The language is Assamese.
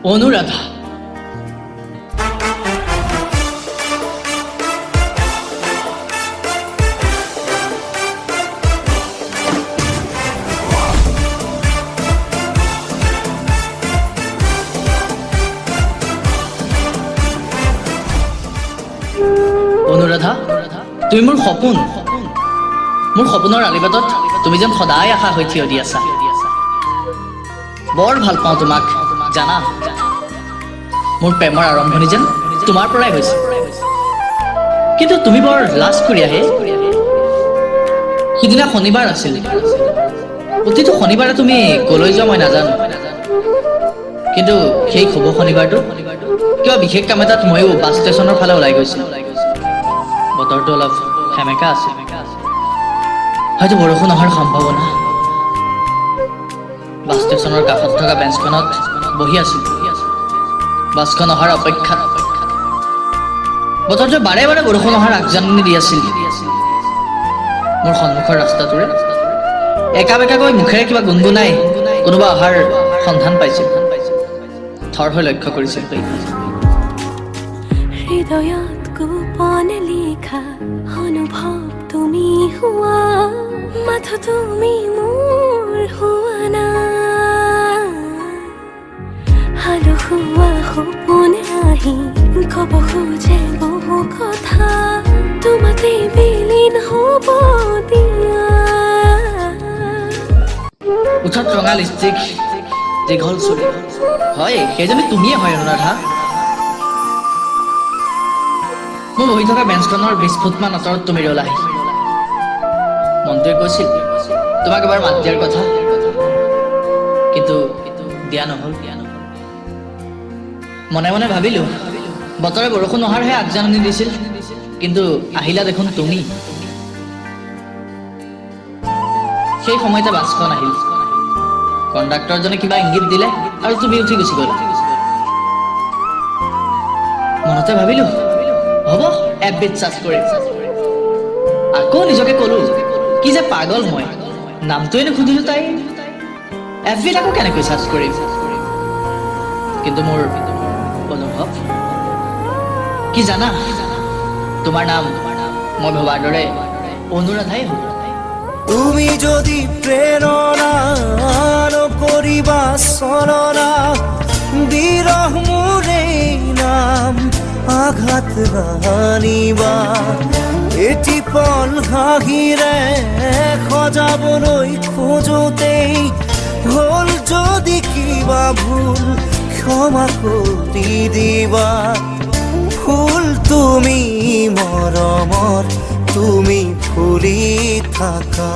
অনুৰাধা অনুৰাধা তুমি মোৰ সপোন মোৰ সপোনৰ আলিবাটত তুমি যেন সদায় আশা হৈ থিয় দি আছা বৰ ভাল পাওঁ তোমাক জানা মোৰ প্ৰেমৰ আৰম্ভণি যেন তোমাৰ পৰাই হৈছে কিন্তু তুমি বৰ লাজ কৰি আহে সিদিনা শনিবাৰ আছিল প্ৰতিটো শনিবাৰে তুমি কলৈ যোৱা মই নাজানো কিন্তু সেই শুভ শনিবাৰটো কিবা বিশেষ কাম এটাত ময়ো বাছ ষ্টেচনৰ ফালে ওলাই গৈছিলোঁ বতৰটো অলপ সেমেকা আছিল হয়তো বৰষুণ অহাৰ সম্ভাৱনা বাছ ষ্টেচনৰ কাষত থকা বেঞ্চখনত বহি আছিলোঁ বাছখন অহাৰ অপেক্ষাত বতৰটোৱে বাৰে বাৰে বৰষুণ অহাৰ আগজাননী দি আছিল মোৰ সন্মুখৰ ৰাস্তাটোৰে একা বেকাকৈ মুখেৰে কিবা গুণগুণাই কোনোবা অহাৰ সন্ধান পাইছিল থৰ হৈ লক্ষ্য কৰিছিল হৃদয়ত গোপনে লিখা অনুভৱ তুমি হোৱা মাথো তুমি মোৰ হোৱা না হালো হোৱা সপোনে আহি ক'ব খোজে বহু কথা তোমাতে বিলীন হ'ব দিয়া উঠত ৰঙা লিপষ্টিক দীঘল চুলি হয় সেইজনী তুমিয়ে হয় অনুৰাধা মই বহি থকা বেঞ্চখনৰ 20 ফুটমান আঁতৰত তুমি ৰলাহি মনটোৱে কৈছিল তোমাক এবাৰ মাত দিয়াৰ কথা কিন্তু দিয়া নহ'ল মনে মনে ভাবিলোঁ বতৰে বৰষুণ অহাৰহে আগজাননী দিছিল কিন্তু আহিলা দেখোন তুমি সেই সময়তে বাছখন আহিল কণ্ডাক্টৰজনে কিবা ইংগিত দিলে আৰু তুমি উঠি গুচি গ'লা মনতে ভাবিলোঁ হ'ব এফবিত চাৰ্জ কৰিম আকৌ নিজকে ক'লো কি যে পাগল মই নামটোৱে নুসুধিলোঁ তাই এফবিত আকৌ কেনেকৈ চাৰ্জ কৰিম কিন্তু মোৰ অনুভৱ কি জানা তোমাৰ নাম মই ভবাৰ দৰে অনুৰাধাই হ'ব তুমি যদি প্ৰেৰণা নকৰিবা চলনা বিৰহ মোৰে নাম আঘাত নানিবা এটি পল হাঁহিৰে সজাবলৈ খোজোতেই হ'ল যদি কিবা ভুল ক্ষমা কৰি দিবা ফুল তুমি মৰমৰ তুমি ফুলি থাকা